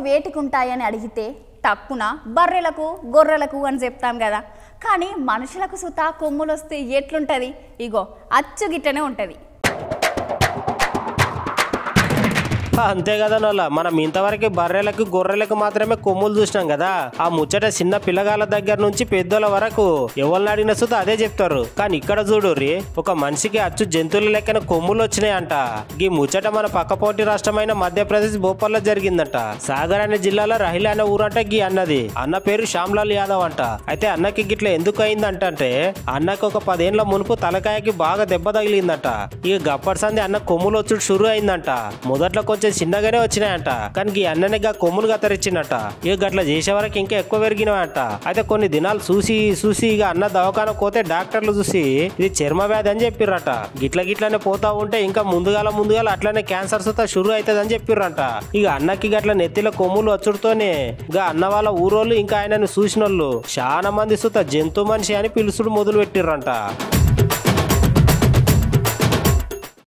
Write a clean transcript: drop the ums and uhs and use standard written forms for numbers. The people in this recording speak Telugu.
కొమ్ములు వేటికుంటాయని అడిగితే టక్కున బర్రెలకు గొర్రెలకు అని చెప్తాం కదా. కానీ మనుషులకు సుతా కొమ్ములు వస్తే ఎట్లుంటుంది? ఇగో అచ్చు గిట్టనే ఉంటుంది. అంతే కదా నోళ్ళ, మనం ఇంతవరకు బర్రెలకు గొర్రెలకు మాత్రమే కొమ్ములు చూసినాం కదా. ఆ ముచ్చట చిన్న పిల్లగాళ్ళ దగ్గర నుంచి పెద్దోళ్ళ వరకు ఎవరిని అడిగిన సుత అదే చెప్తారు. కానీ ఇక్కడ చూడుర్రి, ఒక మనిషికి అచ్చు జంతువుల లెక్కన కొమ్ములు వచ్చినాయంట. ఈ ముచ్చట మన పక్కపోటి రాష్ట్రమైన మధ్యప్రదేశ్ భోపాల్లో జరిగిందంట. సాగర్ అనే జిల్లాలో రహిల్ అనే ఊరంట గీ అన్నది. అన్న పేరు శ్యామ్లాల్ యాదవ్ అంట. అయితే అన్నకి గిట్ల ఎందుకు అయిందంటే అన్నకి ఒక 10 ఏళ్ల మునుపు తలకాయకి బాగా దెబ్బ తగిలిందంట. ఇక గప్పటి సంది అన్న కొమ్ములు వచ్చుడు షురు అయిందంట. మొదట్లో కొంచెం చిన్నగానే వచ్చినాయంట, కానీ ఈ అన్ననే కొమ్ములు గతరిచ్చిందట. ఇక గట్ల చేసే వరకు ఇంకా ఎక్కువ పెరిగినాయంట. అయితే కొన్ని దినాలు చూసి ఇక అన్న దవాఖాన పోతే డాక్టర్లు చూసి ఇది చర్మ వ్యాధి అని చెప్పిర్రట. గిట్లనే పోతా ఉంటే ఇంకా ముందుగాల అట్లనే క్యాన్సర్ సుతా షురు అవుతుంది అని చెప్పిర్రంట. ఇక అన్నకి గట్ల నెత్తిలో కొమ్ములు వచ్చుడుతోనే ఇక అన్న వాళ్ళ ఊరోళ్ళు ఇంకా ఆయనను చూసినోళ్ళు చాలా మంది సుతా జంతు మనిషి అని పిలుచుడు మొదలు పెట్టిర్రంట.